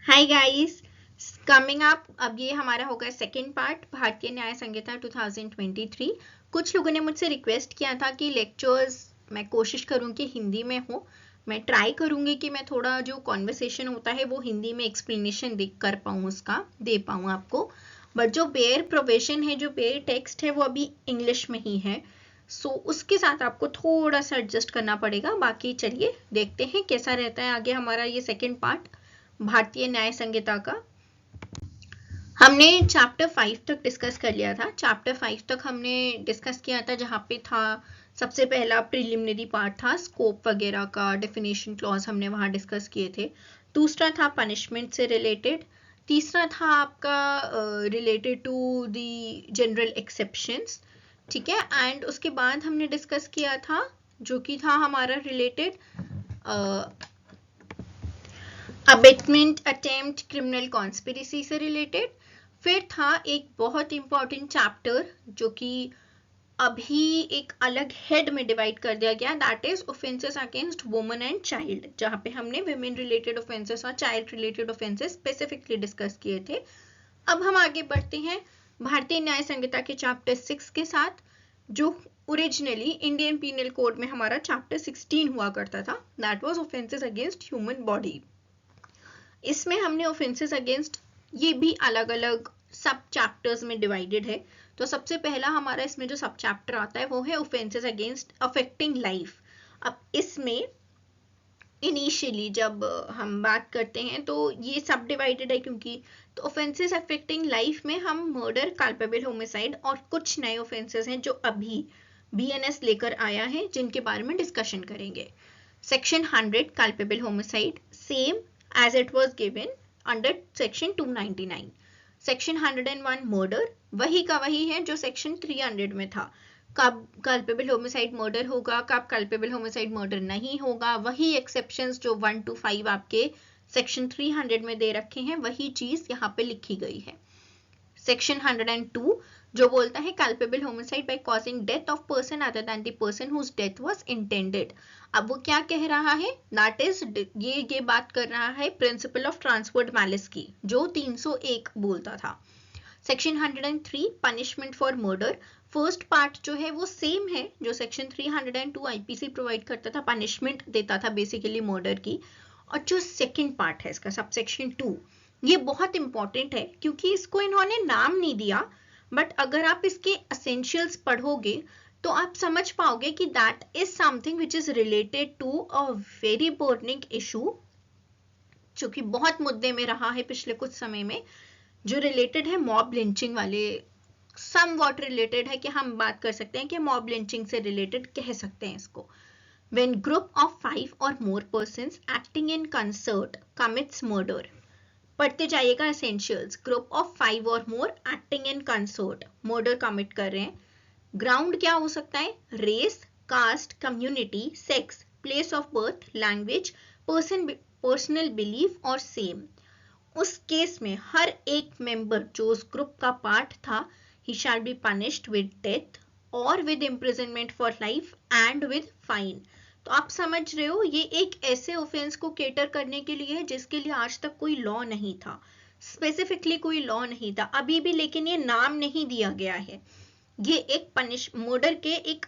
Hi guys, coming up अब ये हमारा होगा सेकंड पार्ट भारतीय न्याय संहिता 2023। कुछ लोगों ने मुझसे रिक्वेस्ट किया था कि लेक्चर्स मैं कोशिश करूं कि हिंदी में हो। मैं ट्राई करूंगी कि मैं थोड़ा जो कॉन्वर्सेशन होता है वो हिंदी में एक्सप्लेनेशन कर पाऊँ, उसका दे पाऊँ आपको। बट जो बेयर प्रोविजन है, जो बेयर टेक्स्ट है, वो अभी इंग्लिश में ही है। सो उसके साथ आपको थोड़ा सा एडजस्ट करना पड़ेगा। बाकी चलिए देखते हैं कैसा रहता है आगे हमारा ये सेकेंड पार्ट भारतीय न्याय संहिता का। हमने चैप्टर 5 तक डिस्कस कर लिया था। चैप्टर 5 तक हमने डिस्कस किया था, जहाँ पे था सबसे पहला प्रिलिमिनरी पार्ट था, स्कोप वगैरह का डेफिनेशन क्लॉज हमने वहाँ डिस्कस किए थे। दूसरा था पनिशमेंट से रिलेटेड। तीसरा था आपका related to the general exceptions, ठीक है। एंड उसके बाद हमने डिस्कस किया था जो कि था हमारा related abetment attempt criminal conspiracy से रिलेटेड। फिर था एक बहुत इंपॉर्टेंट चैप्टर जो कि अभी एक अलग हेड में डिवाइड कर दिया गया, that is offences against women and child, जहाँ पे हमने विमेन रिलेटेड ऑफेंसेस और child related offences specifically discuss किए थे। अब हम आगे बढ़ते हैं भारतीय न्याय संहिता के चैप्टर 6 के साथ, जो ओरिजिनली इंडियन पीनल कोड में हमारा चैप्टर 16 हुआ करता था, that was offences against human body. इसमें हमने ऑफेंसेस अगेंस्ट ये भी अलग अलग सब चैप्टर्स में डिवाइडेड है। तो सबसे पहला हमारा इसमें जो सब चैप्टर आता है वो है ऑफेंसेस अगेंस्ट अफेक्टिंग लाइफ। अब इसमें इनिशियली जब हम बात करते हैं तो ये सब डिवाइडेड है, क्योंकि तो ऑफेंसेस अफेक्टिंग लाइफ में हम मर्डर, कल्पेबल होमिसाइड और कुछ नए ऑफेंसेस हैं जो अभी बीएनएस लेकर आया है, जिनके बारे में डिस्कशन करेंगे। Section 100 culpable homicide same as it was given under section 299. section 101 murder वही का वही है जो section 300 में था। कब culpable homicide murder होगा, कब culpable homicide murder नहीं होगा, वही exceptions जो 1 to 5 आपके section 300 में दे रखे हैं, वही चीज यहाँ पे लिखी गई है। सेक्शन 102 जो बोलता है culpable homicide by causing death of person other than the person whose death was intended। अब वो क्या कह रहा है, दैट इज ये बात कर रहा है प्रिंसिपल ऑफ ट्रांसफर्ड मैलिस की, जो 301 बोलता था। Section 103 punishment for murder, first part जो है वो सेम है जो सेक्शन 302 आईपीसी प्रोवाइड करता था, पनिशमेंट देता था बेसिकली मर्डर की। और जो सेकेंड पार्ट है इसका सबसेक्शन 2, ये बहुत इंपॉर्टेंट है क्योंकि इसको इन्होंने नाम नहीं दिया, बट अगर आप इसके एसेंशियल्स पढ़ोगे तो आप समझ पाओगे कि that is something which is related to a very burning issue, जो कि बहुत मुद्दे में रहा है पिछले कुछ समय में, जो रिलेटेड है मॉब लिंचिंग वाले, सम वॉट रिलेटेड है, कि हम बात कर सकते हैं कि मॉब लिंचिंग से रिलेटेड कह सकते हैं इसको। When group of 5 or more persons acting in concert commits murder, पढ़ते जाइएगा एसेंशियल्स। ग्रुप ऑफ 5 और more acting in concert murder commit कर रहे हैं। ग्राउंड क्या हो सकता है, race, caste, community, sex, place of birth, language, personal belief और सेम। उस केस में हर एक मेंबर जो उस ग्रुप का पार्ट था, he shall be punished with death और with imprisonment for life and with fine. तो आप समझ रहे हो, ये एक ऐसे ऑफेंस को केटर करने के लिए है जिसके लिए आज तक कोई लॉ नहीं था, स्पेसिफिकली कोई लॉ नहीं था अभी भी, लेकिन ये नाम नहीं दिया गया है। ये एक मर्डर के एक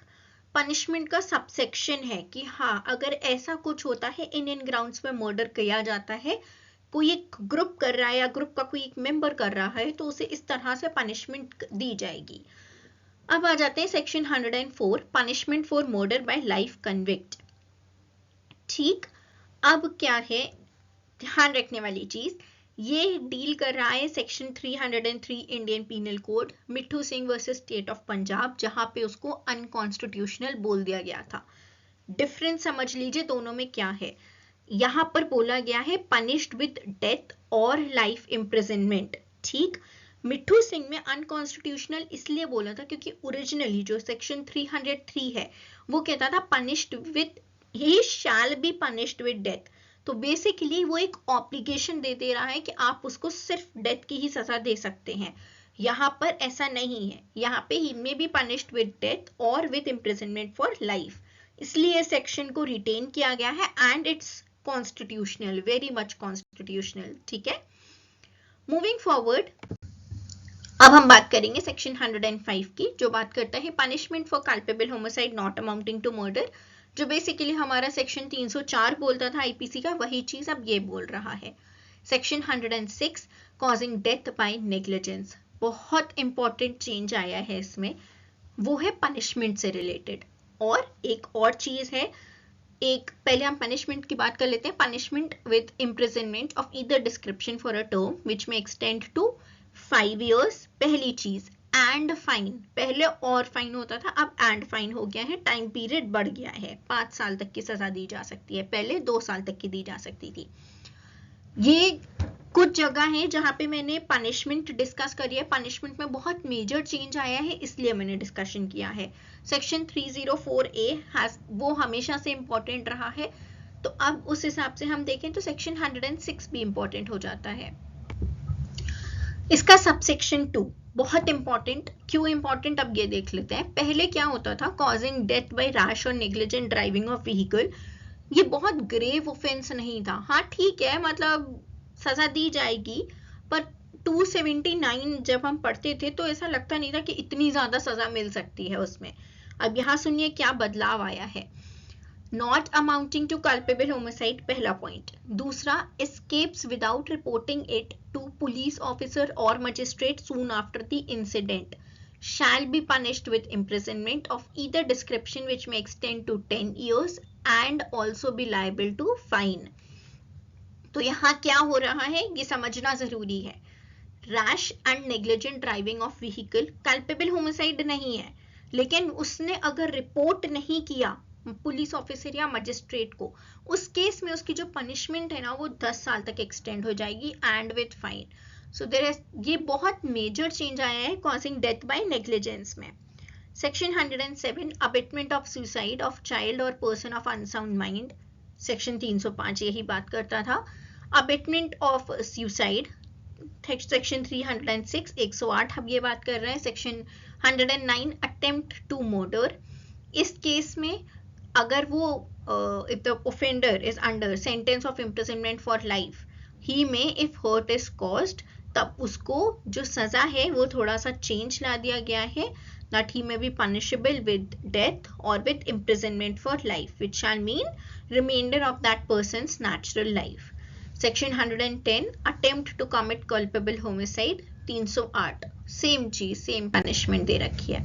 पनिशमेंट का सबसेक्शन है कि हाँ, अगर ऐसा कुछ होता है, इन ग्राउंड्स पे मर्डर किया जाता है, कोई एक ग्रुप कर रहा है या ग्रुप का कोई एक मेंबर कर रहा है, तो उसे इस तरह से पनिशमेंट दी जाएगी। अब आ जाते हैं section 104 punishment for murder bye life convict. ठीक, अब क्या है ध्यान रखने वाली चीज, ये डील कर रहा है section 303 Indian penal code, Mitthu Singh versus state of Punjab, जहां पे उसको अनकॉन्स्टिट्यूशनल बोल दिया गया था। डिफरेंस समझ लीजिए दोनों में क्या है। यहां पर बोला गया है पनिश्ड विद डेथ और लाइफ इम्प्रिजनमेंट। ठीक, मिट्ठू सिंह में अनकॉन्स्टिट्यूशनल इसलिए बोला था क्योंकि ओरिजिनली जो सेक्शन 303 है वो कहता था punished with, he shall be punished with death. तो बेसिकली वो एक ऑब्लिगेशन दे रहा है कि आप उसको सिर्फ डेथ की ही सजा दे सकते हैं। यहाँ पर ऐसा नहीं है, यहाँ पे ही में बी पनिश्ड विद डेथ और विद इम्प्रिजनमेंट फॉर लाइफ, इसलिए सेक्शन को रिटेन किया गया है and it's constitutional, very much constitutional. ठीक है, मूविंग फॉरवर्ड, अब हम बात करेंगे सेक्शन 105 की, जो बात करता है punishment for culpable homicide not amounting to murder, जो बेसिकली हमारा सेक्शन 304 बोलता था आईपीसी का, वही चीज अब ये बोल रहा है। Section 106 causing death by negligence, बहुत इंपॉर्टेंट चेंज आया है इसमें, वो है पनिशमेंट से रिलेटेड। और एक और चीज है, एक पहले हम पनिशमेंट की बात कर लेते हैं, punishment with imprisonment of either description for a term विच में एक्सटेंड टू 5 years, पहली चीज, एंड फाइन, पहले और फाइन होता था, अब एंड फाइन हो गया है, टाइम पीरियड बढ़ गया है, 5 साल तक की सजा दी जा सकती है, पहले 2 साल तक की दी जा सकती थी। ये कुछ जगह है जहां पे मैंने पनिशमेंट डिस्कस करी है, पनिशमेंट में बहुत मेजर चेंज आया है इसलिए मैंने डिस्कशन किया है। सेक्शन 304A वो हमेशा से इंपॉर्टेंट रहा है, तो अब उस हिसाब से हम देखें तो सेक्शन 106 भी इंपॉर्टेंट हो जाता है। इसका सबसेक्शन 2 बहुत इंपॉर्टेंट, क्यों इंपॉर्टेंट अब ये देख लेते हैं। पहले क्या होता था, कॉजिंग डेथ बाय रैश और नेग्लिजेंट ड्राइविंग ऑफ व्हीकल, ये बहुत ग्रेव ऑफेंस नहीं था। हाँ ठीक है, मतलब सजा दी जाएगी, पर 279 जब हम पढ़ते थे तो ऐसा लगता नहीं था कि इतनी ज्यादा सजा मिल सकती है उसमें। अब यहाँ सुनिए क्या बदलाव आया है। Not amounting to culpable homicide, पहला पॉइंट। दूसरा, escapes without reporting it to police officer और magistrate soon after the incident shall be punished with imprisonment of either description which may extend to 10 years and also be liable to fine। तो यहाँ क्या हो रहा है ये समझना जरूरी है। Rash and negligent driving of vehicle culpable homicide नहीं है, लेकिन उसने अगर रिपोर्ट नहीं किया पुलिस ऑफिसर या मजिस्ट्रेट को, उस केस में उसकी जो पनिशमेंट है ना वो 10 साल तक एक्सटेंड हो जाएगी and with fine. So there is, ये बहुत मेजर चेंज आया है कॉजिंग डेथ बाय नेग्लिजेंस में। Section 107 abetment of suicide of child और person of unsound mind, section 305 यही बात करता था। अबेटमेंट ऑफ सुसाइड सेक्शन 306 108 हम ये बात कर रहे हैं। सेक्शन 109 अटेम्प्ट टू मर्डर, इस केस में अगर वो if the offender is under sentence of imprisonment for life, he may if hurt is caused, तब उसको जो सजा है वो थोड़ा सा चेंज ला दिया गया है, that he may be punishable with death or with imprisonment for life, which shall mean remainder of that person's natural life. Section 110 attempt to commit culpable homicide 308 same चीज, सेम पनिशमेंट दे रखी है।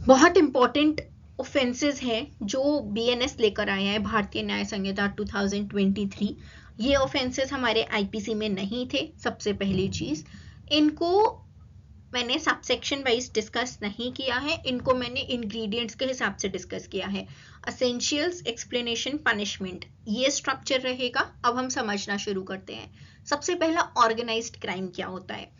बहुत important offences है जो BNS लेकर आया है, भारतीय न्याय संहिता 2023। ये ऑफेंसेस हमारे आईपीसी में नहीं थे। सबसे पहली चीज, इनको मैंने सबसेक्शन वाइज डिस्कस नहीं किया है, इनको मैंने इंग्रेडिएंट्स के हिसाब से डिस्कस किया है। एसेंशियल्स, एक्सप्लेनेशन, पनिशमेंट, ये स्ट्रक्चर रहेगा। अब हम समझना शुरू करते हैं। सबसे पहला, ऑर्गेनाइज्ड क्राइम क्या होता है।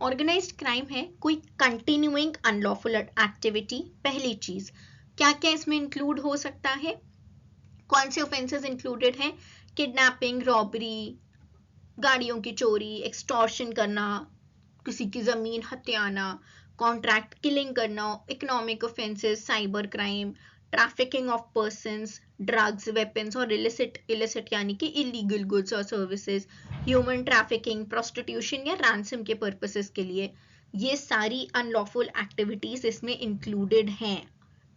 ऑर्गेनाइज्ड क्राइम है कोई कंटिन्यूइंग अनलॉफुल एक्टिविटी। पहली चीज, क्या क्या इसमें इंक्लूड हो सकता है, कौन से ऑफेंसेस इंक्लूडेड हैं। किडनैपिंग, रॉबरी, गाड़ियों की चोरी, एक्सटॉर्शन करना, किसी की जमीन हथियाना, कॉन्ट्रैक्ट किलिंग करना, economic offences, cyber crime, trafficking of persons, drugs, weapons और इलिसिट यानी कि इलीगल गुड्स और सर्विसेज, ह्यूमन ट्रैफिकिंग, प्रोस्टिट्यूशन या रैंसम के पर्पसेस के लिए, ये सारी अनलॉफुल एक्टिविटीज इसमें इंक्लूडेड हैं।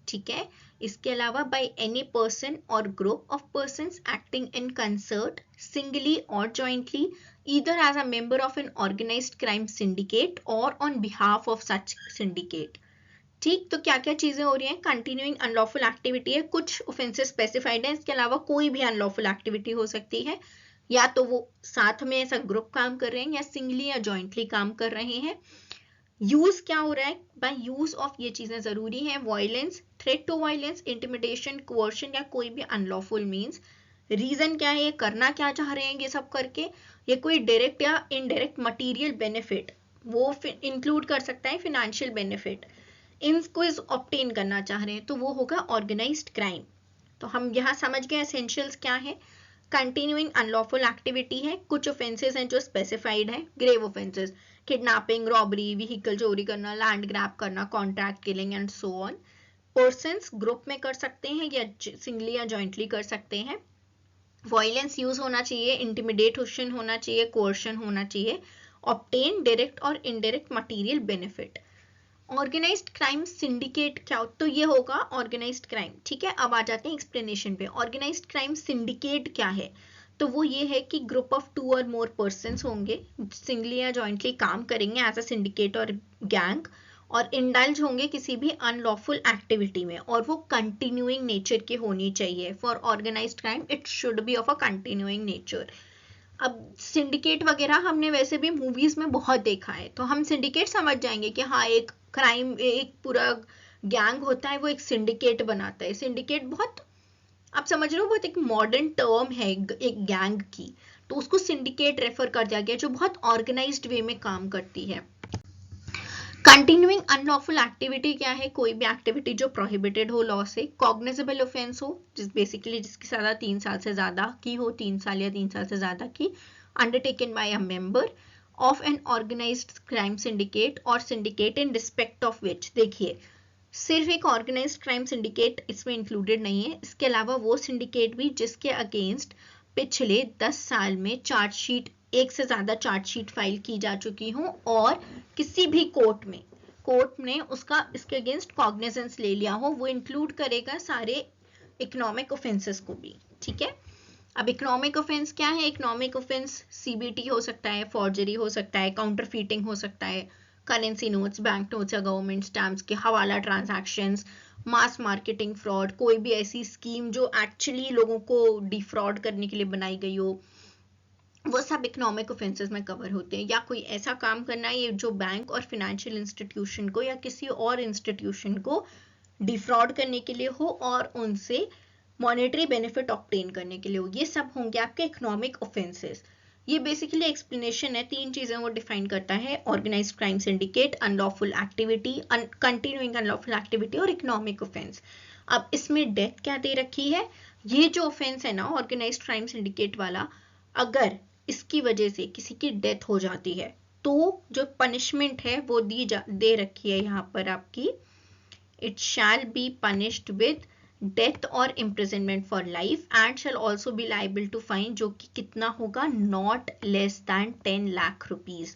ठीक है। इसके अलावा बाय एनी पर्सन और group of persons acting in concert, singly और jointly, either as a member of an organized crime syndicate or on behalf of such syndicate। ठीक, तो क्या क्या चीजें हो रही हैं। कंटिन्यूइंग अनलॉफुल एक्टिविटी है, कुछ ऑफेंसेस स्पेसिफाइड है, इसके अलावा कोई भी अनलॉफुल एक्टिविटी हो सकती है, या तो वो साथ में ऐसा ग्रुप काम कर रहे हैं या सिंगली या जॉइंटली काम कर रहे हैं। यूज क्या हो रहा है, बाय यूज ऑफ, ये चीजें जरूरी है। Violence, threat to violence, intimidation, coercion या कोई भी अनलॉफुल मीन्स। रीजन क्या है, ये करना क्या चाह रहे हैं ये सब करके, ये कोई डायरेक्ट या इनडायरेक्ट मटेरियल बेनिफिट, वो इंक्लूड कर सकता है फिनेंशियल बेनिफिट, इनको ऑब्टेन करना चाह रहे हैं, तो वो होगा ऑर्गेनाइज्ड क्राइम। तो हम यहाँ समझ गए एसेंशियल्स क्या है। कंटिन्यूइंग अनलॉफुल एक्टिविटी है, कुछ ऑफेंसेस हैं जो स्पेसिफाइड है, grave offences, kidnapping, robbery, vehicle चोरी करना, लैंड ग्रैब करना, contract killing and so on. Persons group में कर सकते हैं या सिंगली या जॉइंटली कर सकते हैं। वायलेंस यूज होना चाहिए, इंटिमिडेशन होना चाहिए, कोर्शन होना चाहिए। ऑब्टेन डायरेक्ट और indirect material benefit. Organised crime syndicate क्या, तो ये होगा ऑर्गेनाइज्ड क्राइम। ठीक है, अब आ जाते हैं एक्सप्लेनेशन पे। ऑर्गेनाइज्ड क्राइम सिंडिकेट क्या है, तो वो ये है कि ग्रुप ऑफ 2 और मोर पर्सन्स होंगे, सिंगली या जॉइंटली काम करेंगे एज अ सिंडिकेट और गैंग, और इंडल्ज होंगे किसी भी अनलॉफुल एक्टिविटी में, और वो कंटिन्यूइंग नेचर की होनी चाहिए। For organised crime it should be of a continuing nature. अब सिंडिकेट वगैरह हमने वैसे भी मूवीज में बहुत देखा है, तो हम सिंडिकेट समझ जाएंगे कि हाँ, एक क्राइम, एक पूरा गैंग होता है, वो एक सिंडिकेट बनाता है। सिंडिकेट बहुत, आप समझ रहे हो, बहुत एक मॉडर्न टर्म है एक गैंग की, तो उसको सिंडिकेट रेफर कर दिया गया, जो बहुत ऑर्गेनाइज्ड वे में काम करती है। कंटिन्यूइंग अनलॉफुल एक्टिविटी क्या है, कोई भी एक्टिविटी जो प्रोहिबिटेड हो लॉ से, कॉग्निजेबल ऑफेंस हो, बेसिकली जिसकी सजा 3 साल से ज्यादा की हो, 3 साल या 3 साल से ज्यादा की, undertaken by a member of an organised crime syndicate और syndicate in respect of which. देखिए, सिर्फ एक ऑर्गेनाइज्ड क्राइम सिंडिकेट इसमें इंक्लूडेड नहीं है, इसके अलावा वो सिंडिकेट भी जिसके अगेंस्ट पिछले 10 साल में चार्जशीट, एक से ज्यादा चार्जशीट फाइल की जा चुकी हो, और किसी भी कोर्ट ने उसका इसके अगेंस्ट कॉग्निजेंस ले लिया हो, वो इंक्लूड करेगा सारे इकोनॉमिक ऑफेंसेस को भी। ठीक है, अब इकोनॉमिक ऑफेंस क्या है, इकोनॉमिक ऑफेंस सीबीटी हो सकता है, फॉर्जरी हो सकता है, काउंटरफीटिंग हो सकता है, करेंसी नोट्स, बैंक नोट्स या गवर्नमेंट स्टैम्प्स के हवाला ट्रांजैक्शंस, मास मार्केटिंग फ्रॉड, कोई भी ऐसी स्कीम जो एक्चुअली लोगों को डिफ्रॉड करने के लिए बनाई गई हो, वो सब इकोनॉमिक ऑफेंसेस में कवर होते हैं। या कोई ऐसा काम करना है ये जो बैंक और फाइनेंशियल इंस्टीट्यूशन को या किसी और इंस्टीट्यूशन को डिफ्रॉड करने के लिए हो और उनसे मॉनेटरी बेनिफिट ऑब्टेन करने के लिए हो, ये सब होंगे आपके इकोनॉमिक ऑफेंसेस। ये बेसिकली एक्सप्लेनेशन है, 3 चीजें वो डिफाइन करता है, organised crime syndicate, unlawful activity, continuing unlawful activity और इकोनॉमिक ऑफेंस। अब इसमें डेथ क्या दे रखी है, ये जो ऑफेंस है ना ऑर्गेनाइज्ड क्राइम सिंडिकेट वाला, अगर इसकी वजह से किसी की डेथ हो जाती है तो जो पनिशमेंट है वो दे रखी है यहाँ पर आपकी, it shall be punished with death और imprisonment for life and shall also be liable to fine, जो कि कितना होगा, not less than 10 lakh rupees.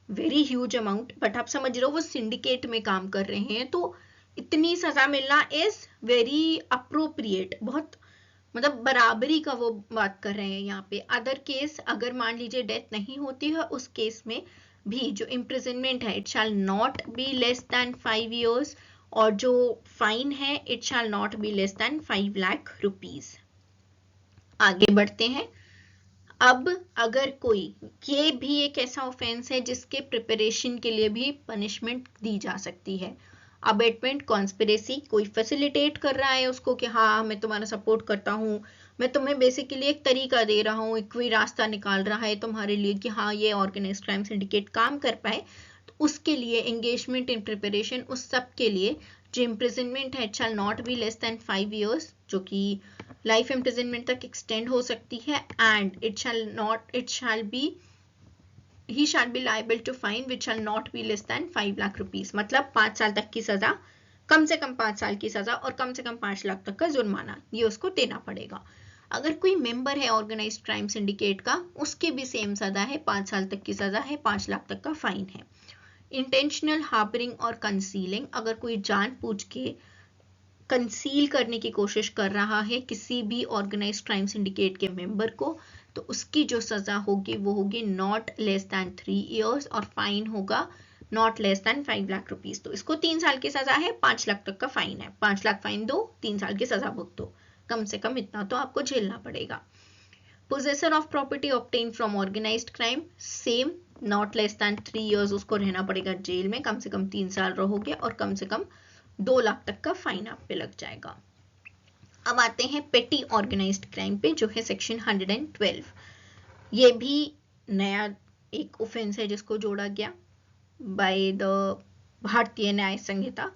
Very huge amount, but आप समझ रहे हो वो सिंडिकेट में काम कर रहे हैं, तो इतनी सजा मिलना इज वेरी अप्रोप्रिएट, बहुत मतलब बराबरी का वो बात कर रहे हैं यहाँ पे। अदर केस, अगर मान लीजिए डेथ नहीं होती है, उस केस में भी जो इम्प्रिजनमेंट है it shall not be less than 5 years, और जो फाइन है it shall not be less than 5 lakh rupees. आगे बढ़ते हैं। अब अगर कोई, ये भी एक ऐसा ऑफेंस है जिसके प्रिपरेशन के लिए भी पनिशमेंट दी जा सकती है। अबेटमेंट कॉन्स्पिरेसी, कोई फैसिलिटेट कर रहा है उसको कि हाँ मैं तुम्हारा सपोर्ट करता हूँ, मैं तुम्हें बेसिकली एक तरीका दे रहा हूँ, कोई रास्ता निकाल रहा है तुम्हारे लिए कि हाँ ये ऑर्गेनाइज्ड क्राइम सिंडिकेट काम कर पाए, तो उसके लिए एंगेजमेंट इन प्रिपरेशन, उस सब के लिए जो इम्प्रिजनमेंट है it shall not be less than 5 years, जो कि लाइफ इम्प्रिजनमेंट तक एक्सटेंड हो सकती है, and he shall be liable to fine which shall not be less than 5 lakh rupees, मतलब 5 साल तक की सजा, कम से कम 5 साल की सजा और कम से कम 5 लाख तक का जुर्माना, ये उसको देना पड़ेगा। अगर कोई मेंबर है ऑर्गेनाइज्ड क्राइम सिंडिकेट का, उसकी भी सेम सजा है, 5 साल तक की सजा है, 5 लाख तक का फाइन है। इंटेंशनल हार्बरिंग और कंसीलिंग, अगर कोई जानबूझ के कंसील करने की कोशिश कर रहा है किसी भी ऑर्गेनाइज्ड क्राइम सिंडिकेट के मेंबर को, तो उसकी जो सजा होगी वो होगी नॉट लेस दैन 3 years और फाइन होगा not less than 5 lakh rupees. तो इसको 3 साल की सजा है, 5 लाख तक का फाइन है, 5 लाख फाइन दो, 3 साल की सजा भुगतो, कम से कम इतना तो आपको झेलना पड़ेगा। Possessor of property obtain from organised crime, same, not less than 3 years उसको रहना पड़ेगा जेल में, कम से कम 3 साल रहोगे और कम से कम 2 लाख तक का फाइन आप पे लग जाएगा। अब आते हैं पेटी ऑर्गेनाइज्ड क्राइम पे, जो है सेक्शन 112। ये भी नया एक ऑफेंस है जिसको जोड़ा गया बाय द भारतीय न्याय संहिता।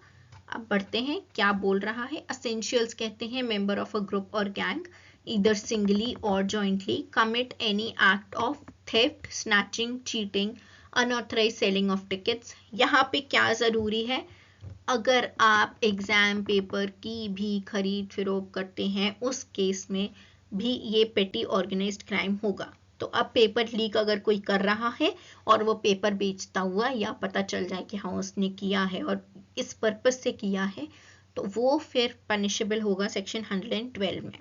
अब बढ़ते हैं, क्या बोल रहा है। असेंशियल्स कहते हैं मेंबर ऑफ अ ग्रुप और gang either singly or jointly commit any act of theft, snatching, cheating, unauthorized selling of tickets। यहाँ पे क्या जरूरी है, अगर आप एग्जाम पेपर की भी खरीद फरोख्त करते हैं उस केस में भी ये पेटी ऑर्गेनाइज्ड क्राइम होगा। तो अब पेपर लीक अगर कोई कर रहा है और वो पेपर बेचता हुआ या पता चल जाए कि हाँ उसने किया है और इस पर्पस से किया है, तो वो फिर पनिशेबल होगा सेक्शन 112 में।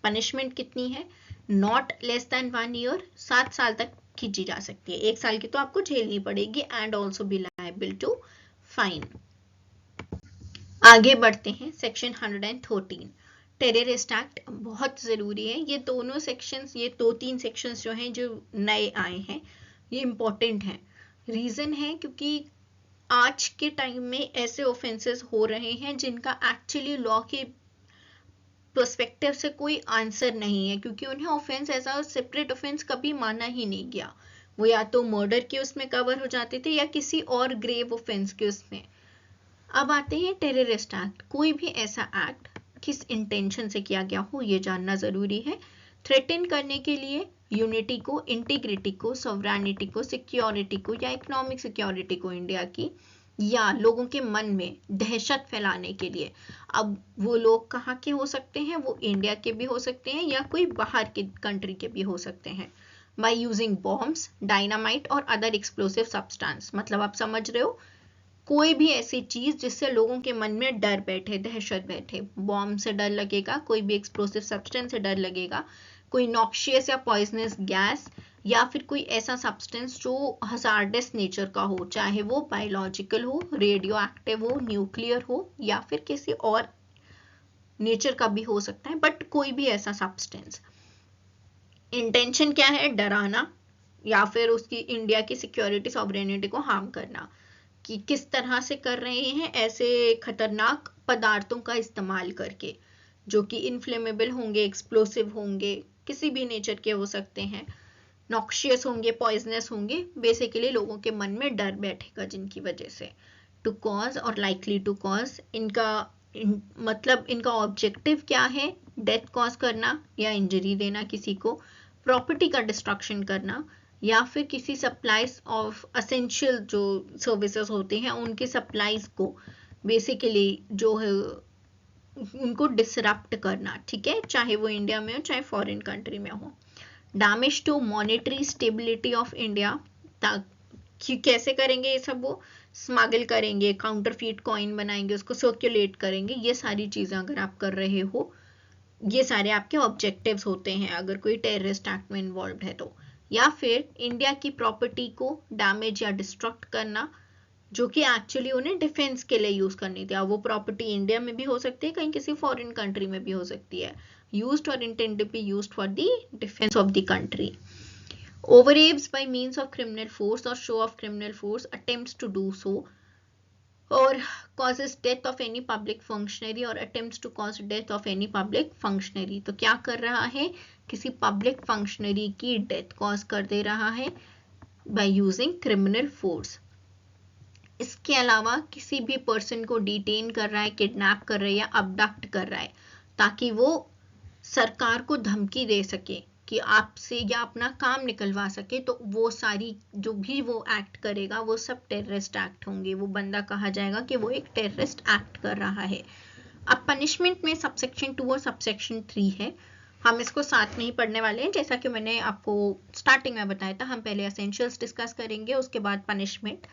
पनिशमेंट कितनी है? नॉट लेस देन 1 ईयर, 7 साल तक खींची जा सकती है। 1 साल की तो आपको झेलनी पड़ेगी and also be liable to fine. आगे बढ़ते हैं, सेक्शन 113 टेररिस्ट एक्ट बहुत ज़रूरी है। ये दोनों सेक्शंस, ये 2-3 सेक्शंस जो हैं जो नए आए हैं, ये इम्पोर्टेंट हैं। रीज़न है क्योंकि आज के टाइम में ऐसे ऑफेंसेस हो रहे हैं जिनका एक्चुअली लॉ के पर्सपेक्टिव से कोई आंसर नहीं है, क्योंकि उन्हें offence as a separate offence कभी माना ही नहीं गया। वो या तो मर्डर के उसमें कवर हो जाते थे या किसी और ग्रेव ऑफेंस के उसमें। अब आते हैं टेररिस्ट एक्ट। कोई भी ऐसा एक्ट किस इंटेंशन से किया गया हो ये जानना जरूरी है। थ्रेटन करने के लिए यूनिटी को, इंटीग्रिटी को, सॉवरेनिटी को, सिक्योरिटी को या इकोनॉमिक सिक्योरिटी को इंडिया की, या लोगों के मन में दहशत फैलाने के लिए। अब वो लोग कहाँ के हो सकते हैं? वो इंडिया के भी हो सकते हैं या कोई बाहर के कंट्री के भी हो सकते हैं। बाय यूजिंग बॉम्ब्स, डायनामाइट और अदर एक्सप्लोसिव सब्सटेंस, मतलब आप समझ रहे हो, कोई भी ऐसी चीज जिससे लोगों के मन में डर बैठे, दहशत बैठे। बॉम्ब से डर लगेगा, कोई भी एक्सप्लोसिव सब्सटेंस से डर लगेगा, कोई नॉक्शियस या पॉइजनस गैस, या फिर कोई ऐसा सब्सटेंस जो हजार्डस नेचर का हो, चाहे वो बायोलॉजिकल हो, रेडियो एक्टिव हो, न्यूक्लियर हो या फिर किसी और नेचर का भी हो सकता है, बट कोई भी ऐसा सब्सटेंस। इंटेंशन क्या है? डराना या फिर उसकी इंडिया की सिक्योरिटी, सॉवरेनिटी को हार्म करना। कि किस तरह से कर रहे हैं? ऐसे खतरनाक पदार्थों का इस्तेमाल करके जो कि इनफ्लेमेबल होंगे, एक्सप्लोसिव होंगे, किसी भी नेचर के हो सकते हैं, नॉक्शियस होंगे, पॉइजनस होंगे, बेसिकली लोगों के मन में डर बैठेगा जिनकी वजह से। टू कॉज और लाइकली टू कॉज, मतलब इनका ऑब्जेक्टिव क्या है? डेथ कॉज करना या इंजरी देना किसी को, प्रॉपर्टी का डिस्ट्रक्शन करना, या फिर किसी सप्लाईज ऑफ असेंशियल जो सर्विसेज होते हैं उनकी सप्लाईज को बेसिकली जो है उनको डिसरप्ट करना। ठीक है, चाहे वो इंडिया में हो चाहे फॉरेन कंट्री में हो। Damage to monetary stability of India, कैसे करेंगे ये सब? वो स्मगल करेंगे, काउंटरफीट कॉइन बनाएंगे, उसको सर्कुलेट करेंगे। ये सारी चीजें अगर आप कर रहे हो, ये सारे आपके ऑब्जेक्टिव्स होते हैं अगर कोई टेररिस्ट एक्ट में इन्वॉल्व है तो। या फिर इंडिया की प्रॉपर्टी को डैमेज या डिस्ट्रक्ट करना जो कि एक्चुअली उन्हें डिफेंस के लिए यूज करनी थी। अब वो प्रॉपर्टी इंडिया में भी हो सकती है, कहीं किसी फॉरेन कंट्री में भी हो सकती है, यूज्ड और intended be used for the defence of the country. Overraps by means of criminal force or show of criminal force attempts to do so or causes death of any public functionary or attempts to cause death of any public functionary। तो क्या कर रहा है? किसी public functionary की death cause कर दे रहा है by using criminal force। इसके अलावा किसी भी पर्सन को डिटेन कर रहा है, किडनैप कर रहा है या अबडक्ट कर रहा है ताकि वो सरकार को धमकी दे सके कि आपसे या अपना काम निकलवा सके, तो वो सारी जो भी वो एक्ट करेगा वो सब टेररिस्ट एक्ट होंगे। वो बंदा कहा जाएगा कि वो एक टेररिस्ट एक्ट कर रहा है। अब पनिशमेंट में सबसेक्शन 2 और सबसेक्शन 3 है। हम इसको साथ में ही पढ़ने वाले हैं, जैसा कि मैंने आपको स्टार्टिंग में बताया था। हम पहले एसेंशियल्स डिस्कस करेंगे, उसके बाद पनिशमेंट।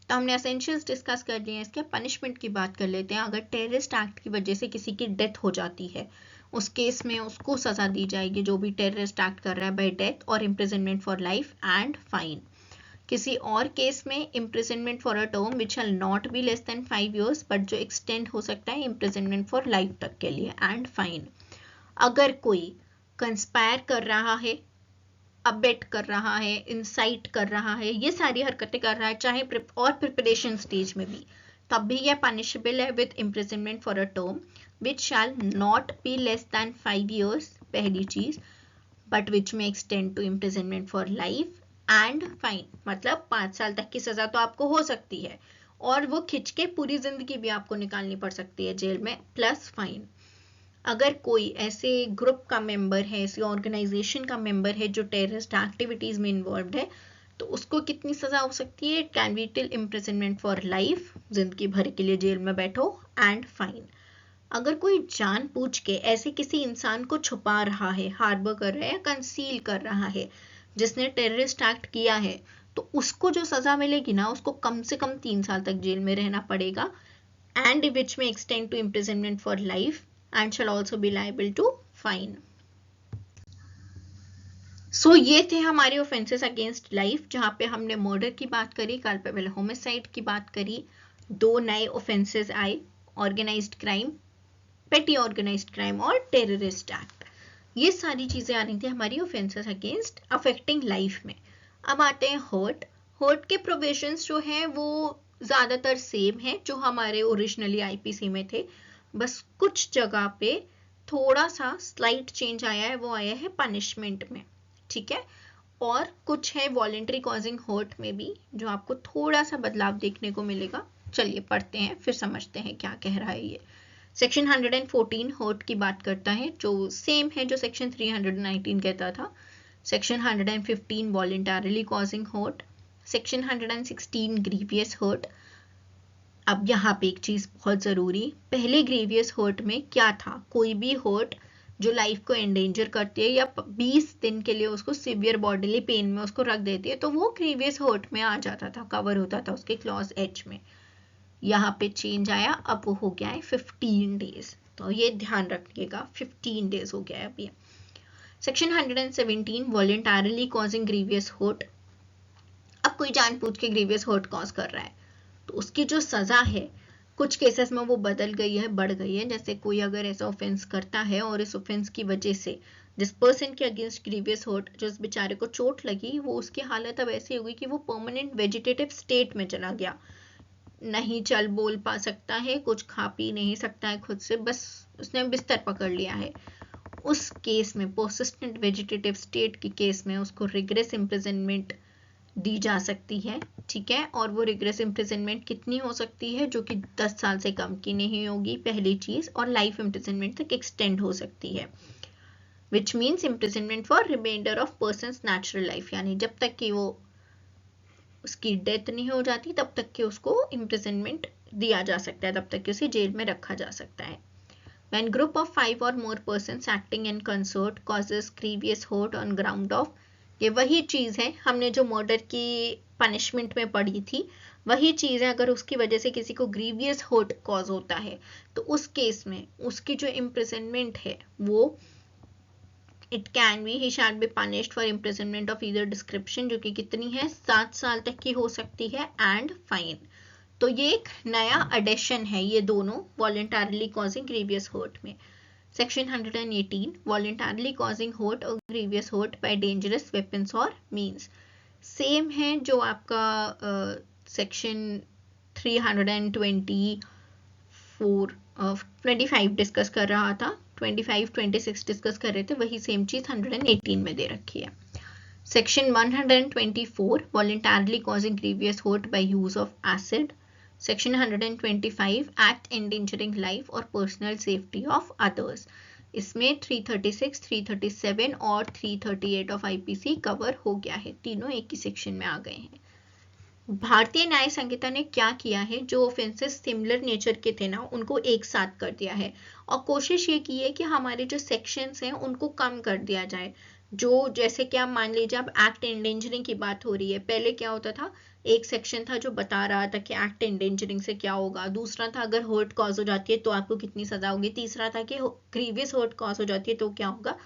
तो हमने एसेंशियल्स डिस्कस कर लिए हैं, इसके पनिशमेंट की बात कर लेते हैं। अगर टेररिस्ट एक्ट की वजह से किसी की डेथ हो जाती है, उस केस में उसको सजा दी जाएगी जो भी टेररिस्ट एक्ट कर रहा है, बाय डेथ और imprisonment for life and fine. किसी और केस में imprisonment for a term which shall not be less than 5 years, but जो एक्सटेंड हो सकता है इम्प्रिजनमेंट फॉर लाइफ तक के लिए, एंड फाइन। अगर कोई कंस्पायर कर रहा है, अबेट कर रहा है, इंसाइट कर रहा है, ये सारी हरकतें कर रहा है, चाहे और प्रिपरेशन स्टेज में भी, तब भी यह पनिशेबल है with imprisonment for a term which shall not be less than 5 years, पहली चीज, बट विच में extend to imprisonment for life and fine. मतलब 5 साल तक की सजा तो आपको हो सकती है और वो खिंच के पूरी जिंदगी भी आपको निकालनी पड़ सकती है जेल में, प्लस फाइन। अगर कोई ऐसे ग्रुप का मेंबर है, ऐसी ऑर्गेनाइजेशन का मेंबर है जो टेररिस्ट एक्टिविटीज में इन्वॉल्व है, तो उसको कितनी सजा हो सकती है? Can be till imprisonment for life, जिंदगी भर के लिए जेल में बैठो, एंड फाइन। अगर कोई जानबूझ के ऐसे किसी इंसान को छुपा रहा है, हार्बर कर रहा है या कंसील कर रहा है, जिसने टेररिस्ट एक्ट किया है तो उसको जो सजा मिलेगी ना, उसको कम से कम 3 साल तक जेल में रहना पड़ेगा, एंड विच में extend to imprisonment for life and shall also be liable to fine. So ये थे हमारे ऑफेंसेस अगेंस्ट लाइफ, जहाँ पे हमने मर्डर की बात करी, कल्पेबल होमिसाइड की बात करी, 2 नए ऑफेंसेस आए, ऑर्गेनाइज्ड क्राइम, पेटी ऑर्गेनाइज्ड क्राइम और टेररिस्ट एक्ट। ये सारी चीजें आ रही थी हमारी ऑफेंसेस अगेंस्ट अफेक्टिंग लाइफ में। अब आते हैं हर्ट। हर्ट के प्रोविजंस जो हैं वो ज्यादातर सेम है जो हमारे ओरिजिनली आईपीसी में थे, बस कुछ जगह पे थोड़ा सा स्लाइट चेंज आया है, वो आया है पनिशमेंट में, ठीक है, और कुछ है वॉलेंट्री कॉजिंग हर्ट में भी जो आपको थोड़ा सा बदलाव देखने को मिलेगा। चलिए पढ़ते हैं फिर समझते हैं क्या कह रहा है ये। सेक्शन 114 हर्ट की बात करता है, जो सेम है जो सेक्शन 319 कहता था। Section 115 voluntarily causing hurt, section 116 grievous hurt. अब यहाँ पे एक चीज बहुत जरूरी, पहले ग्रीवियस हर्ट में क्या था, कोई भी हर्ट जो लाइफ को एंडेंजर करती है या 20 दिन के लिए उसको सिवियर बॉडीली पेन में उसको रख देती है, तो वो ग्रीवियस हर्ट में आ जाता था, कवर होता था उसके क्लॉज एच में। यहाँ पे चेंज आया, अब वो हो गया है 15 डेज, तो ये ध्यान रखिएगा 15 डेज हो गया है अब ये। Section 117 voluntarily causing grievous hurt. अब कोई जानबूझ के ग्रीवियस हर्ट कॉज कर रहा है तो उसकी जो सजा है कुछ केसेस में वो बदल गई है, बढ़ गई है। जैसे कोई अगर ऐसा ऑफेंस करता है और इस ऑफेंस की वजह से जिस पर्सन के अगेंस्ट ग्रीवियस हर्ट, जो इस बेचारे को चोट लगी, वो उसकी हालत अब ऐसी हो गई कि वो परमानेंट वेजिटेटिव स्टेट में चला गया, नहीं चल बोल पा सकता है, कुछ खा पी नहीं सकता है खुद से, बस उसने बिस्तर पकड़ लिया है। उस केस में पर्सिस्टेंट वेजिटेटिव स्टेट के केस में उसको रिग्रेस इम्प्रिजनमेंट दी जा सकती है, ठीक है, और वो रिग्रेस इम्प्रिजनमेंट कितनी हो सकती है, जो कि 10 साल से कम की नहीं होगी पहली चीज, और लाइफ इम्प्रिजनमेंट तक एक्सटेंड हो सकती है, which means imprisonment for remainder of person's natural life, यानी जब तक कि वो उसकी डेथ नहीं हो जाती तब तक कि उसको इम्प्रिजनमेंट दिया जा सकता है, तब तक कि उसे जेल में रखा जा सकता है। When group of 5 or more persons acting in concert causes grievous hurt on ground of, ये वही चीज है हमने जो मर्डर की पनिशमेंट में पढ़ी थी, वही चीज है। अगर उसकी वजह से किसी को ग्रीवियस हर्ट कॉज होता है तो उस केस में उसकी जो इम्प्रिजनमेंट है वो it can be, he shall be punished for imprisonment of either description, जो कि कितनी है 7 साल तक की हो सकती है, एंड फाइन। तो ये एक नया एडिशन है ये दोनों वॉलेंटरली कॉजिंग ग्रीवियस हर्ट में। सेक्शन 118 वॉलेंटरली कॉजिंग हर्ट और grievous hurt by dangerous weapons और मीन्स, सेम है जो आपका सेक्शन 325 डिस्कस कर रहा था, 25 26 डिस्कस कर रहे थे, वही सेम चीज 118 में दे रखी है। Section 124 voluntarily causing grievous hurt by use of acid. Section 125 act endangering life और पर्सनल सेफ्टी ऑफ अदर्स। इसमें 336, 337 और 338 ऑफ आईपीसी कवर हो गया है, तीनों एक ही सेक्शन में आ गए हैं। भारतीय न्याय संहिता ने क्या किया है, जो ऑफेंसेस सिमिलर नेचर के थे ना उनको एक साथ कर दिया है, और कोशिश ये की है कि हमारे जो सेक्शंस हैं उनको कम कर दिया जाए। जो जैसे कि आप मान लीजिए अब एक्ट एंडेंजरिंग की बात हो रही है, पहले क्या होता था, एक सेक्शन था जो बता रहा था कि एक्ट एंडेंजरिंग से क्या होगा, दूसरा था अगर हर्ट कॉज हो जाती है तो आपको कितनी सजा होगी, तीसरा था कि ग्रीवियस हर्ट कॉज हो जाती है तो क्या होगा।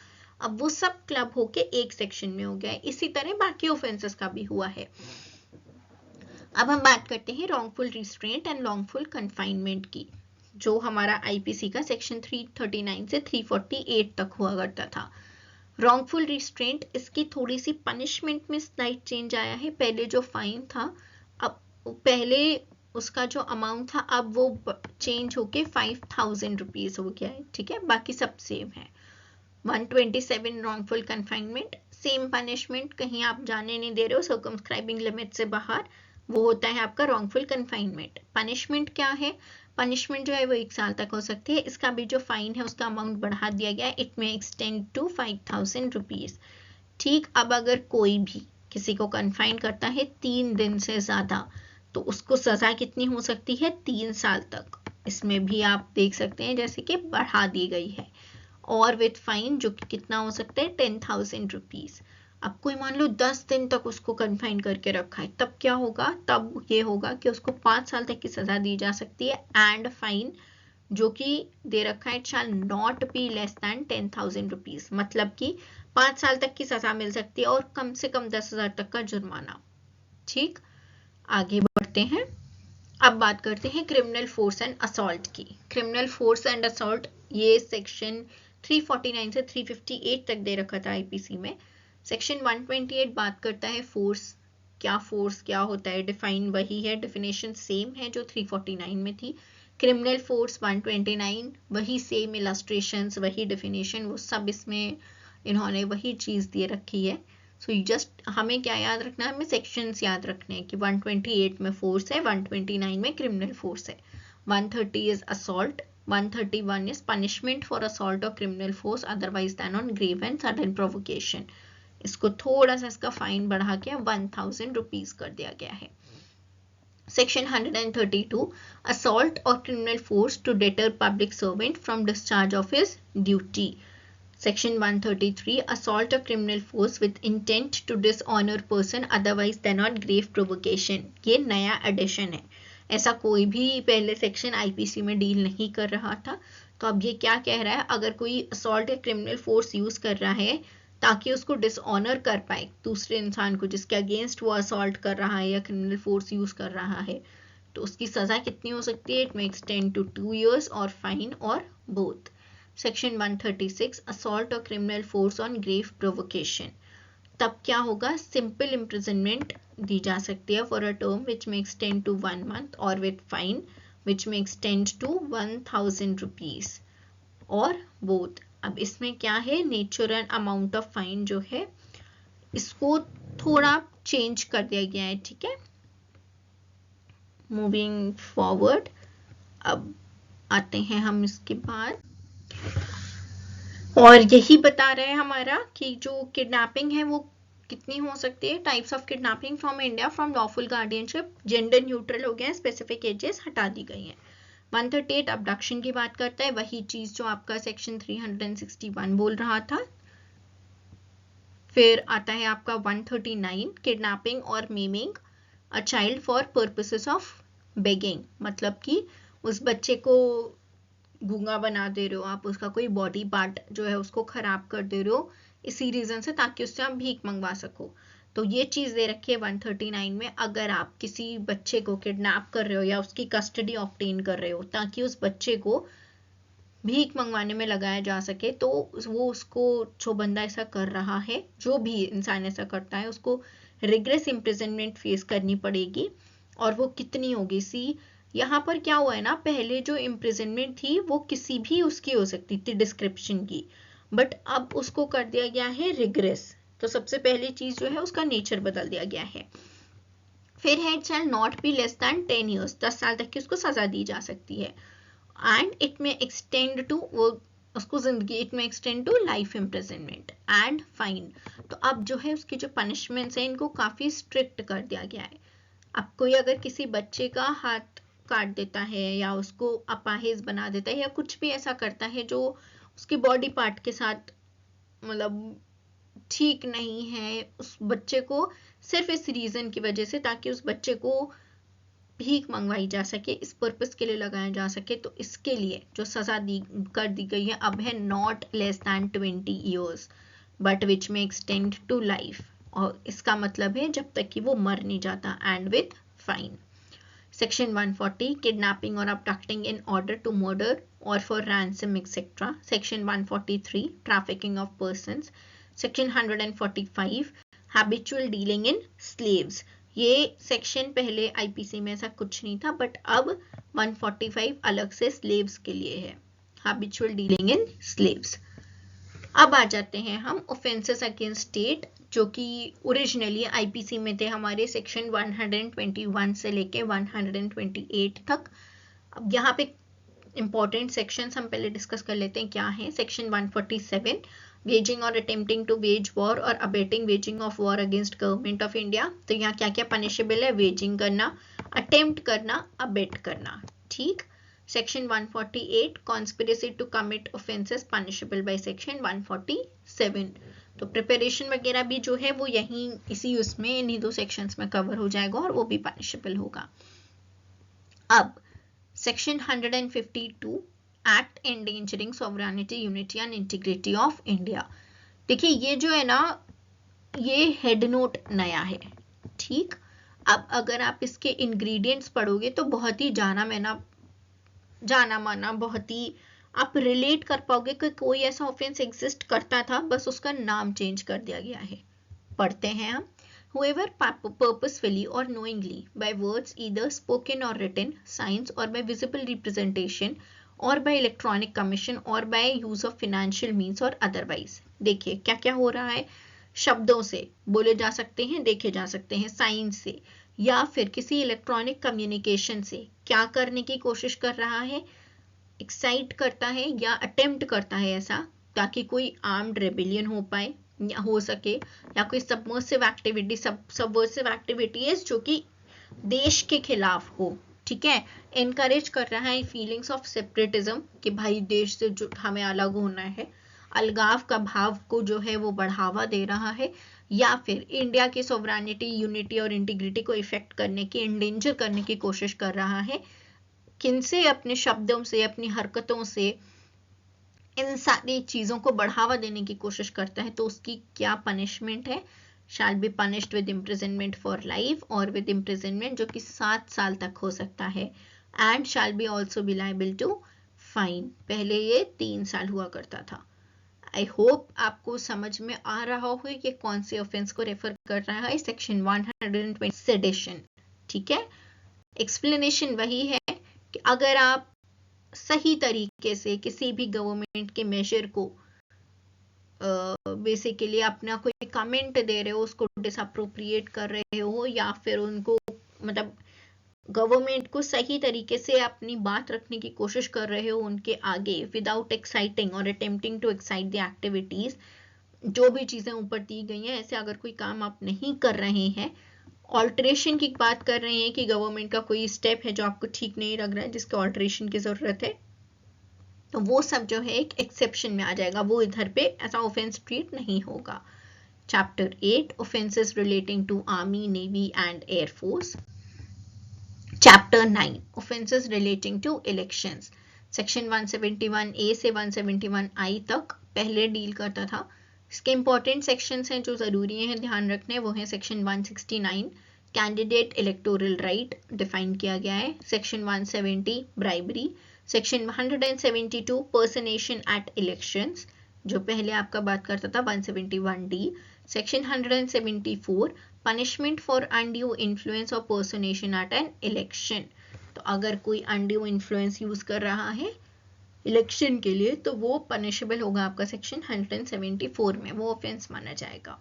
अब वो सब क्लब होके एक सेक्शन में हो गया है, इसी तरह बाकी ऑफेंसेस का भी हुआ है। अब हम बात करते हैं wrongful restraint and wrongful confinement की, जो हमारा आईपीसी का सेक्शन 339 से 348 तक हुआ करता था। रॉन्गफुल रिस्ट्रेंट, इसकी थोड़ी सी पनिशमेंट में स्लाइट चेंज आया है। पहले जो फाइन था, अब पहले उसका जो अमाउंट था अब वो चेंज होके 5000 रुपीज हो गया है, ठीक है, बाकी सब सेम है। 127 रॉन्गफुल कन्फाइनमेंट, सेम पनिशमेंट, कहीं आप जाने नहीं दे रहे हो सर्कमस्क्राइबिंग लिमिट से बाहर, वो होता है आपका रॉन्गफुल कन्फाइनमेंट। पनिशमेंट क्या है, पनिशमेंट जो है वो 1 साल तक हो सकती है। इसका भी जो फाइन है उसका अमाउंट बढ़ा दिया गया है, it may extend to 5000 rupees. ठीक, अब अगर कोई भी किसी को कन्फाइन करता है 3 दिन से ज्यादा तो उसको सजा कितनी हो सकती है, 3 साल तक। इसमें भी आप देख सकते हैं जैसे कि बढ़ा दी गई है, और विथ फाइन जो कि कितना हो सकता है 10,000 रुपीज। अब कोई मान लो 10 दिन तक उसको कन्फाइन करके रखा है, तब क्या होगा, तब ये होगा कि उसको 5 साल तक की सजा दी जा सकती है एंड फाइन जो कि दे रखा है, it shall not be less than 10,000 rupees, मतलब कि 5 साल तक की सजा मिल सकती है और कम से कम 10,000 तक का जुर्माना। ठीक, आगे बढ़ते हैं। अब बात करते हैं क्रिमिनल फोर्स एंड असॉल्ट की। क्रिमिनल फोर्स एंड असॉल्ट ये सेक्शन 349 से 358 तक दे रखा था आईपीसी में। सेक्शन 128 बात करता है फोर्स क्या होता है, डिफाइन वही है, डेफिनेशन सेम है जो 349 में थी। क्रिमिनल फोर्स 129 वही सेम इलस्ट्रेशंस, वही डेफिनेशन, वो सब इसमें इन्होंने वही चीज दे रखी है। सो जस्ट हमें क्या याद रखना है, हमें सेक्शंस याद रखने हैं कि 128 में फोर्स है, 129 में क्रिमिनल फोर्स है, 130 is assault, 131 is punishment for assault और criminal force otherwise than on grave and sudden provocation. इसको थोड़ा सा इसका फाइन बढ़ा के 1,000 रुपीज कर दिया गया है। Section 132 assault or criminal force to deter public servant from discharge of his duty. Section 133 assault or criminal force with intent to dishonor person otherwise than on grave provocation. ये नया addition है, ऐसा कोई भी पहले सेक्शन आईपीसी में deal नहीं कर रहा था। तो अब ये क्या कह रहा है, अगर कोई असॉल्ट या क्रिमिनल फोर्स यूज कर रहा है ताकि उसको डिसऑनर कर पाए दूसरे इंसान को जिसके अगेंस्ट वो असॉल्ट कर रहा है या क्रिमिनल फोर्स यूज कर रहा है, तो उसकी सजा कितनी हो सकती है, it may extend to 2 years और फाइन और बोथ। सेक्शन 136 असॉल्ट और criminal force on grave provocation, तब क्या होगा, सिंपल इम्प्रिजनमेंट दी जा सकती है for a term which may extend to 1 month और with fine which may extend to 1,000 rupees और बोथ। अब इसमें क्या है, nature and amount of fine जो है इसको थोड़ा चेंज कर दिया गया है। ठीक है, मूविंग फॉरवर्ड, अब आते हैं हम इसके बाद, और यही बता रहे हैं हमारा कि जो किडनैपिंग है वो कितनी हो सकती है, types of kidnapping from India from lawful guardianship, gender neutral हो गया, स्पेसिफिक एजेस हटा दी गई हैं। 138 अबडक्शन की बात करता है, वही चीज जो आपका सेक्शन 361 बोल रहा था। फिर आता है आपका 139 किडनैपिंग और maiming a child for purposes of begging, मतलब कि उस बच्चे को गूंगा बना दे रहे हो आप, उसका कोई बॉडी पार्ट जो है उसको खराब कर दे रहे हो इसी रीजन से ताकि उससे आप भीख मंगवा सको। तो ये चीज दे रखी है 139 में, अगर आप किसी बच्चे को किडनैप कर रहे हो या उसकी कस्टडी ऑब्टेन कर रहे हो ताकि उस बच्चे को भीख मंगवाने में लगाया जा सके, तो वो उसको, जो बंदा ऐसा कर रहा है, जो भी इंसान ऐसा करता है, उसको रिग्रेस इम्प्रिजनमेंट फेस करनी पड़ेगी। और वो कितनी होगी, सी यहाँ पर क्या हुआ है ना, पहले जो इम्प्रिजनमेंट थी वो किसी भी उसकी हो सकती थी डिस्क्रिप्शन की, बट अब उसको कर दिया गया है रिग्रेस। तो सबसे पहली चीज जो है उसका नेचर बदल दिया गया है। फिर है it shall not be less than 10 years, 10 साल तक की उसको सजा दी जा सकती है। And it may extend to, वो उसको जिंदगी, it may extend to life imprisonment and fine. तो अब जो है उसकी जो पनिशमेंट्स है इनको काफी स्ट्रिक्ट कर दिया गया है। अब कोई अगर किसी बच्चे का हाथ काट देता है या उसको अपाहिज बना देता है या कुछ भी ऐसा करता है जो उसकी बॉडी पार्ट के साथ मतलब ठीक नहीं है, उस बच्चे को सिर्फ इस रीजन की वजह से ताकि उस बच्चे को भीख मंगवाई जा सके, इस पर्पस के लिए लगाया जा सके, तो इसके लिए जो सजा कर दी गई है अब है not less then 20 years but which में एक्सटेंड टू लाइफ, और इसका मतलब है जब तक कि वो मर नहीं जाता, and with fine. Section 140 kidnapping और अबडक्टिंग इन ऑर्डर टू मर्डर और for ransom etcetera. Section 143 trafficking of persons. Section 145 habitual dealing in slaves. ये सेक्शन पहले आईपीसी में ऐसा कुछ नहीं था, बट अब 145 अलग से स्लेव्स के लिए है, हैबिचुअल डीलिंग इन स्लेव्स। अब आ जाते हैं हम ऑफेंसेस अगेंस्ट स्टेट, जो कि ओरिजिनली आईपीसी में थे हमारे सेक्शन 121 से लेके 128 तक। अब यहाँ पे इंपॉर्टेंट सेक्शंस हम पहले डिस्कस कर लेते हैं क्या है। सेक्शन 147 वेजिंग और अटेम्प्टिंग टू वेज वॉर और abetting waging of war against government of India. तो यहाँ क्या क्या पनिशेबल है, वेजिंग करना, अटेम्प्ट करना, अबेट करना। ठीक। Section 148 conspiracy to commit offences punishable by section 147, तो प्रिपरेशन वगैरह भी जो है वो यहीं इसी उसमें इन्हीं 2 सेक्शंस में कवर हो जाएगा और वो भी पनिशेबल होगा। अब section 152 act endangering sovereignty, unity and integrity of India. देखिए ये जो है ना, ये हेड नोट नया है, ठीक। अब अगर आप इसके इंग्रेडिएंट्स पढ़ोगे तो बहुत ही जाना माना, बहुत ही आप रिलेट कर पाओगे कि कोई ऐसा ऑफेंस एग्जिस्ट करता था, बस उसका नाम चेंज कर दिया गया है। पढ़ते हैं हम। Whoever purposefully or knowingly by words either spoken or written, signs or by visible representation or by electronic commission or by use of financial means or otherwise। देखिए क्या क्या हो रहा है, शब्दों से बोले जा सकते हैं, देखे जा सकते हैं, साइन से, या फिर किसी इलेक्ट्रॉनिक कम्युनिकेशन से क्या करने की कोशिश कर रहा है, एक्साइट करता है या अटेम्प्ट करता है ऐसा, ताकि कोई आर्म्ड रेबिलियन हो पाए या हो सके, या कोई सबवर्सिव एक्टिविटीज जो कि देश के खिलाफ हो, ठीक है। एनकरेज कर रहा है फीलिंग्स ऑफ सेपरेटिज्म कि भाई देश से जो हमें अलग होना है, अलगाव का भाव को जो है वो बढ़ावा दे रहा है, या फिर इंडिया की सोवरेनिटी, यूनिटी और इंटीग्रिटी को इफेक्ट करने की, एंडेंजर करने की कोशिश कर रहा है। किनसे? अपने शब्दों से, अपनी हरकतों से इन सारी चीजों को बढ़ावा देने की कोशिश करता है, तो उसकी क्या पनिशमेंट है? Shall be punished with imprisonment for life और विद इम्प्रिजनमेंट जो कि 7 साल तक हो सकता है, and shall be also be liable to fine. पहले ये 3 साल हुआ करता था। आई होप आपको समझ में आ रहा हो कि कौन से ऑफेंस को रेफर कर रहा है, सेक्शन 120 सेडिशन, ठीक है। एक्सप्लेनेशन वही है कि अगर आप सही तरीके से किसी भी गवर्नमेंट के मेजर को बेसिकली अपना कोई कमेंट दे रहे हो, उसको डिसअप्रोप्रिएट कर रहे हो, या फिर उनको मतलब गवर्नमेंट को सही तरीके से अपनी बात रखने की कोशिश कर रहे हो उनके आगे, विदाउट एक्साइटिंग और attempting to excite the activities, जो भी चीजें ऊपर दी गई हैं, ऐसे अगर कोई काम आप नहीं कर रहे हैं, ऑल्टरेशन की बात कर रहे हैं कि गवर्नमेंट का कोई स्टेप है जो आपको ठीक नहीं लग रहा है, जिसके ऑल्टरेशन की जरूरत है, तो वो सब जो है एक एक्सेप्शन में आ जाएगा, वो इधर पे ऐसा ऑफेंस ट्रीट नहीं होगा। Chapter 8 offences relating to army, navy and air force. Chapter 9 offences relating to elections. Section 171A से 171I तक पहले डील करता था। इसके इंपॉर्टेंट सेक्शंस हैं जो जरूरी हैं ध्यान रखने, वो है section 169 candidate electoral right define किया गया है, section 170 bribery, section 172 personation at elections जो पहले आपका बात करता था 171D, section 174 punishment for undue influence और पर्सनेशन एट एन इलेक्शन। तो अगर कोई अनड्यू इन्फ्लुएंस यूज कर रहा है इलेक्शन के लिए तो वो पनिशेबल होगा आपका सेक्शन 174 में, वो ऑफेंस माना जाएगा।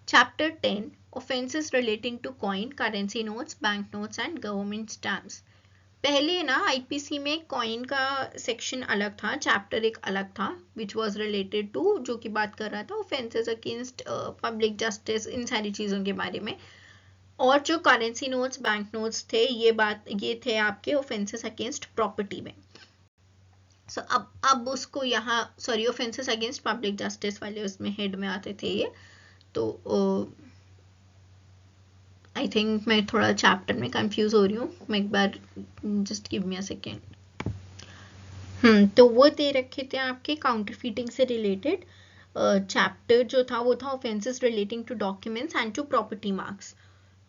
Chapter 10 offences relating to coin, currency notes, bank notes and government stamps. पहले ना आईपीसी में कॉइन का सेक्शन अलग था, चैप्टर एक अलग था, विच वाज रिलेटेड टू, जो कि बात कर रहा था ऑफेंसेस अगेंस्ट पब्लिक जस्टिस, इन सारी चीज़ों के बारे में। और जो करेंसी नोट्स, बैंक नोट्स थे, ये थे आपके ऑफेंसेस अगेंस्ट प्रॉपर्टी में। सो अब उसको यहाँ ऑफेंसेस अगेंस्ट पब्लिक जस्टिस वाले उसमें हेड में आते थे ये। तो आई थिंक मैं थोड़ा चैप्टर में कंफ्यूज हो रही हूँ, मैं एक बार just give me a second. तो वो दे रखे थे आपके काउंटरफीटिंग से रिलेटेड चैप्टर जो था वो था offences relating to documents and to property marks.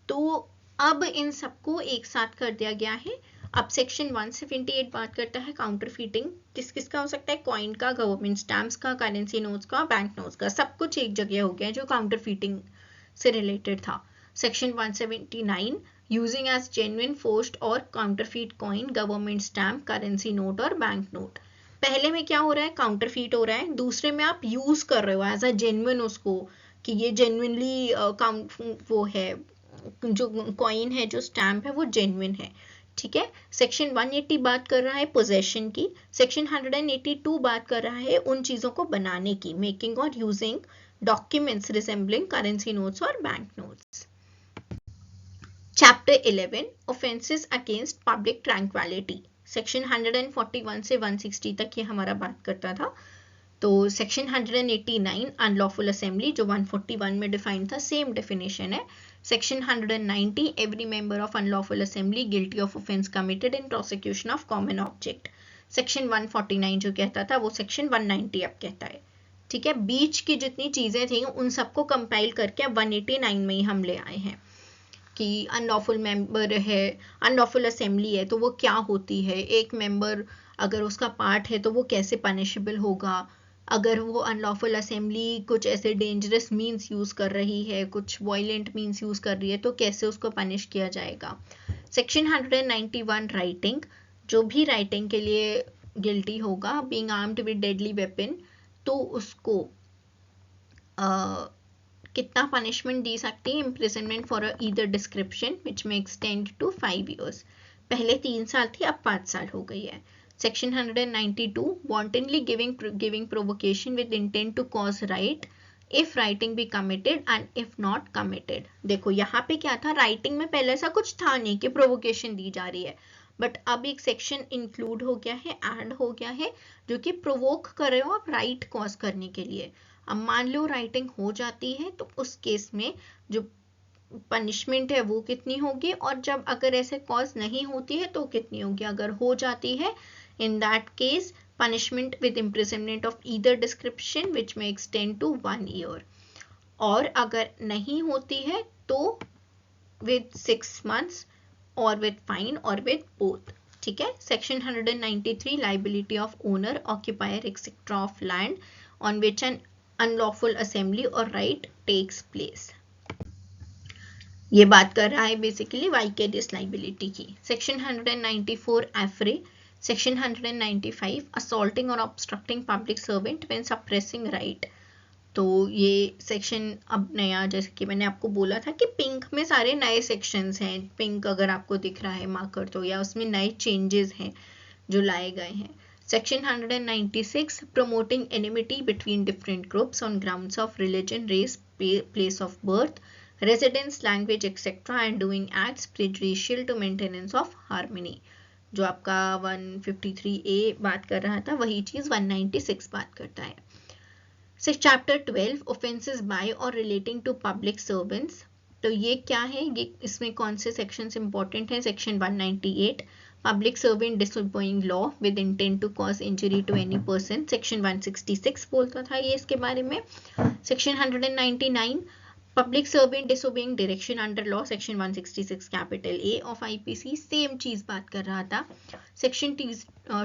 तो अब इन सबको एक साथ कर दिया गया है। अब सेक्शन 178 बात करता है काउंटरफीटिंग किस किस का हो सकता है, कॉइन का, गवर्नमेंट स्टैम्प्स का, करेंसी नोट्स का, बैंक नोट्स का, सब कुछ एक जगह हो गया जो काउंटरफीटिंग से रिलेटेड था। Section 179 using as genuine, forged और counterfeit coin, government stamp, currency note और बैंक नोट। पहले में क्या हो रहा है, काउंटरफीट हो रहा है, दूसरे में आप यूज कर रहे हो एज अ जेन्युइन उसको, कि ये जेन्युइनली वो है, जो कॉइन है, जो स्टैम्प है वो जेन्युइन है, ठीक है। सेक्शन 180 बात कर रहा है पोजेशन की, सेक्शन 182 बात कर रहा है उन चीजों को बनाने की, मेकिंग और using documents resembling currency notes और bank notes. Chapter 11 offences against public tranquillity, section 141 से 160 तक ये हमारा बात करता था। तो सेक्शन 189 अनलॉफुल असेंबली जो 141 में डिफाइन था, सेम डेफिनेशन है. Section 190 every member of unlawful assembly guilty of offence committed in prosecution of common object. Section 149 जो कहता था वो सेक्शन 190 अब कहता है. ठीक है, बीच की जितनी चीजें थी उन सबको कंपाइल करके 189 में ही हम ले आए हैं कि अनलॉफुल मेंबर है, अनलॉफुल असेंबली है तो वो क्या होती है, एक मेंबर अगर उसका पार्ट है तो वो कैसे पनिशेबल होगा, अगर वो अनलॉफुल असेंबली कुछ ऐसे डेंजरस मीन्स यूज कर रही है, कुछ वायलेंट मीन्स यूज कर रही है तो कैसे उसको पनिश किया जाएगा. सेक्शन 191 राइटिंग, जो भी राइटिंग के लिए गिल्टी होगा being armed with deadly weapon तो उसको कितना पनिशमेंट दी सकती है, imprisonment for either description which may extend to 5 years. पहले 3 साल थी, अब 5 साल हो गई है. Section 192 wantonly giving provocation with intent to cause right if writing be committed and if not committed. देखो यहाँ पे क्या था, राइटिंग में पहले ऐसा कुछ था नहीं कि प्रोवोकेशन दी जा रही है, बट अब एक सेक्शन इंक्लूड हो गया है, ऐड हो गया है, जो कि प्रोवोक कर रहे हो आप राइट कॉज करने के लिए. अब मान लो राइटिंग हो जाती है तो उस केस में जो पनिशमेंट है वो कितनी होगी, और जब अगर ऐसे कॉज नहीं होती है तो कितनी होगी. अगर हो जाती है in that case punishment with imprisonment of either description which may extend to 1 year. और अगर नहीं होती है तो with 6 months or with fine or with both. ठीक है. Section 193 liability of owner, occupier etc of land on which an unlawful assembly or right takes place. ये बात कर रहा है बेसिकली वाइकेरियस लाइबिलिटी की. Section 194 affray. Section 195 assaulting or obstructing public servant when suppressing right. तो ये section अब नया, जैसे कि मैंने आपको बोला था कि पिंक में सारे नए सेक्शंस हैं, पिंक अगर आपको दिख रहा है मार्कर तो, या उसमें नए चेंजेस हैं जो लाए गए हैं. Section 196 promoting enmity between different groups on grounds of religion, race, place of birth, residence, language etc and doing acts prejudicial to maintenance of harmony. जो आपका 153A बात कर रहा था वही चीज 196 बात करता है. चैप्टर 12 ऑफेंसेस बाय और रिलेटिंग टू पब्लिक सर्वेंट्स. तो ये क्या है, ये इसमें कौन से सेक्शंस इंपॉर्टेंट हैं. Section 198 public servant disobeying law with intent to cause injury to any person. Section 166 बोलता था ये इसके बारे में. Section 199 Public servant disobeying direction under law, section 166 capital A of IPC, same चीज बात कर रहा था. Section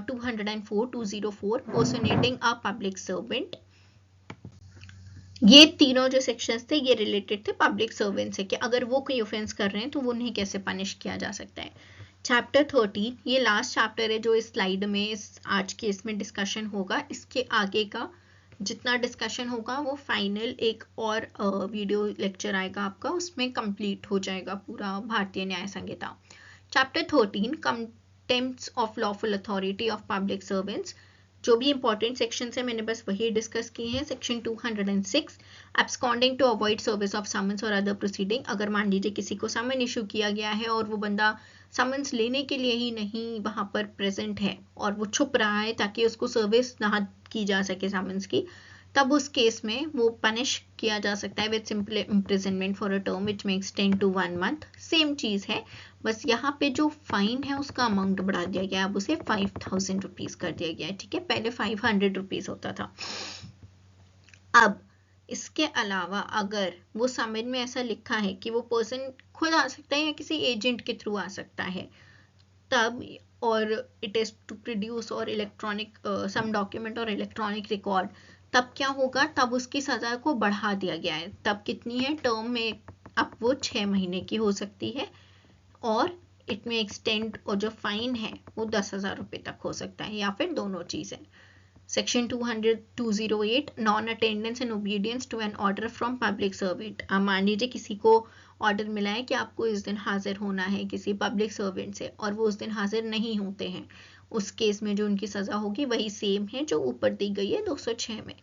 204 personating a public servant. ये तीनों जो सेक्शंस थे ये रिलेटेड थे पब्लिक सर्वेंट से, कि अगर वो कोई ऑफेंस कर रहे हैं तो वो उन्हें कैसे पनिश किया जा सकता है. चैप्टर 13 ये लास्ट चैप्टर है जो इस स्लाइड में इस आज के इसमें डिस्कशन होगा. इसके आगे का जितना डिस्कशन होगा वो फाइनल एक और वीडियो लेक्चर आएगा आपका, उसमें कंप्लीट हो जाएगा पूरा Bharatiya Nyaya Sanhita. Chapter 13 contempts of lawful authority of public servants. जो भी इंपॉर्टेंट सेक्शंस है मैंने बस वही डिस्कस किए हैं. Section 206 absconding to avoid service of summons और अदर प्रोसीडिंग. अगर मान लीजिए किसी को समन इशू किया गया है और वो बंदा समन्स लेने के लिए ही नहीं वहां पर प्रेजेंट है और वो छुप रहा है ताकि उसको सर्विस ना की जा सके समन्स की, तब उस केस में वो पनिश किया जा सकता है with simple imprisonment for a term which may extend to 1 month. Same चीज है, बस यहाँ पे जो फाइन है उसका अमाउंट बढ़ा दिया गया, अब उसे 5000 रुपीज कर दिया गया है. ठीक है, पहले 500 रुपीज होता था. अब इसके अलावा अगर वो समन में ऐसा लिखा है कि वो पर्सन खुद आ सकता है या किसी एजेंट के थ्रू आ सकता है तब, और इट इज टू प्रोड्यूस और इलेक्ट्रॉनिक सम डॉक्यूमेंट और इलेक्ट्रॉनिक रिकॉर्ड, तब क्या होगा, तब उसकी सजा को बढ़ा दिया गया है. तब कितनी है, टर्म में अब वो 6 महीने की हो सकती है और इट में एक्सटेंड, और जो फाइन है वो 10,000 रुपये तक हो सकता है, या फिर दोनों चीजें. Section 208 non attendance and obedience to an order from public servant. मान लीजिए किसी को ऑर्डर मिला है कि आपको इस दिन हाजिर होना है किसी पब्लिक सर्वेंट से और वो उस दिन हाजिर नहीं होते हैं, उस केस में जो उनकी सजा होगी वही सेम है जो ऊपर दी गई है 206 में.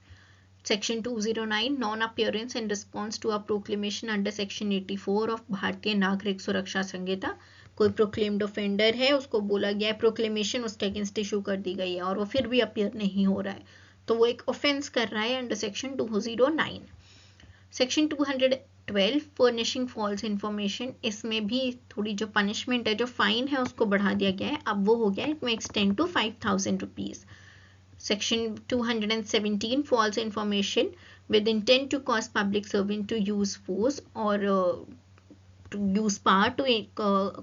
Section 209 non appearance and response to a proclamation under section 84 of Bharatiya Nagarik सुरक्षा संहिता. कोई प्रोक्लेम्ड ऑफेंडर है, उसको बोला गया है प्रोक्लेमेशन उसके अगेंस्ट इशू कर दी गई है और वो फिर भी अपीयर नहीं हो रहा है, तो वो एक ऑफेंस कर रहा है under section 209। Section 212 furnishing false information, इसमें भी थोड़ी जो पनिशमेंट है, जो फाइन है, उसको बढ़ा दिया गया है, अब वो हो गया है it makes 10 to 5,000 rupees. Section 217 false information with intent to cause public servant to use force or to use power to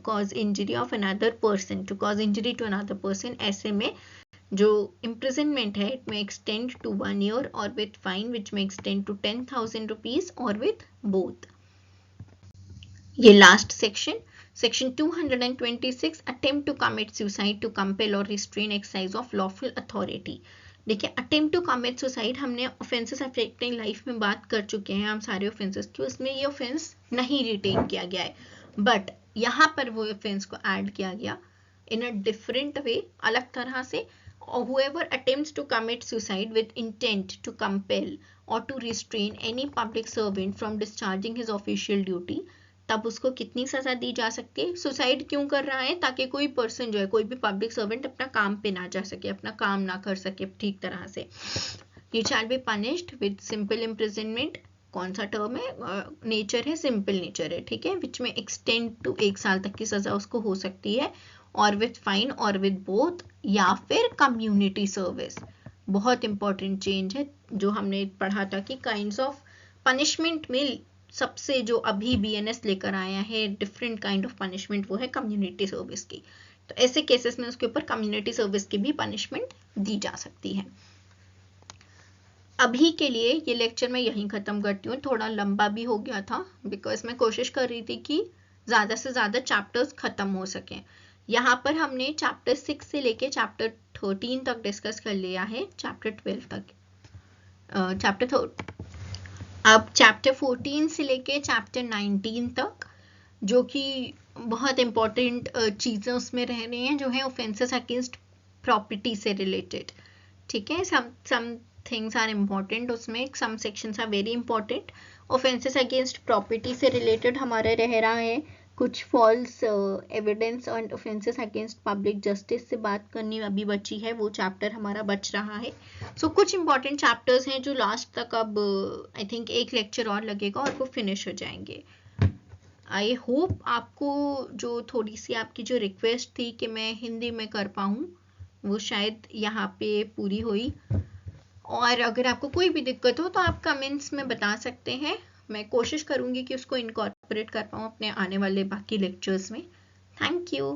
cause injury of another person, to cause injury to another person, ऐसे में जो imprisonment है it may extend to 1 year or with fine which may extend to 10,000 rupees or with both। ये last section, section 226 attempt to commit suicide to compel और restrain exercise of lawful authority. देखिए attempt to commit suicide, हमने offences affecting life में बात कर चुके हैं हम सारे ऑफेंसेस की, उसमें ये ऑफेंस नहीं रिटेन किया गया है, बट यहाँ पर वो ऑफेंस को ऐड किया गया इन अ डिफरेंट वे, अलग तरह से। whoever attempts to commit suicide with intent to compel or to restrain any public servant from discharging his official duty, तब उसको कितनी सजा दी जा सकती है? सुसाइड क्यों कर रहा है? ताकि कोई पर्सन जो है, कोई भी पब्लिक सर्वेंट अपना काम पे ना जा सके, अपना काम ना कर सके ठीक तरह से। He shall be punished with simple imprisonment, कौन सा टर्म है? नेचर है, सिंपल नेचर है, ठीक है, विच में एक्सटेंड टू 1 साल तक की सजा उसको हो सकती है, और विथ फाइन और विथ बोथ, या फिर कम्युनिटी सर्विस। बहुत इंपॉर्टेंट चेंज है जो हमने पढ़ा था कि काइंड्स ऑफ पनिशमेंट में सबसे जो अभी BNS लेकर आया है डिफरेंट काइंड ऑफ पनिशमेंट, वो है कम्युनिटी सर्विस की। तो ऐसे केसेस में उसके ऊपर कम्युनिटी सर्विस की भी पनिशमेंट दी जा सकती है। अभी के लिए ये लेक्चर मैं यहीं ख़त्म करती हूँ, थोड़ा लंबा भी हो गया था बिकॉज मैं कोशिश कर रही थी कि ज़्यादा से ज़्यादा चैप्टर्स ख़त्म हो सकें। यहाँ पर हमने चैप्टर 6 से लेके चैप्टर 13 तक डिस्कस कर लिया है, चैप्टर 12 तक, अब चैप्टर 14 से लेके चैप्टर 19 तक, जो कि बहुत इंपॉर्टेंट चीज़ें उसमें रह रही हैं, जो है ऑफेंसेस अगेंस्ट प्रॉपर्टी से रिलेटेड, ठीक है। सम थिंग्स आर इम्पॉर्टेंट उसमें, some sections are very important. Offences against property से रिलेटेड हमारा रह रहा है कुछ false evidence and offences against public justice से बात करनी अभी बची है, वो चैप्टर हमारा बच रहा है। सो कुछ इंपॉर्टेंट चैप्टर्स हैं जो लास्ट तक अब आई थिंक एक लेक्चर और लगेगा और वो फिनिश हो जाएंगे। आई होप आपको जो थोड़ी सी आपकी जो रिक्वेस्ट थी कि मैं हिंदी में कर पाऊँ, वो शायद यहाँ पे पूरी हुई। और अगर आपको कोई भी दिक्कत हो तो आप कमेंट्स में बता सकते हैं, मैं कोशिश करूँगी कि उसको इनकॉर्पोरेट कर पाऊँ अपने आने वाले बाकी लेक्चर्स में। Thank you.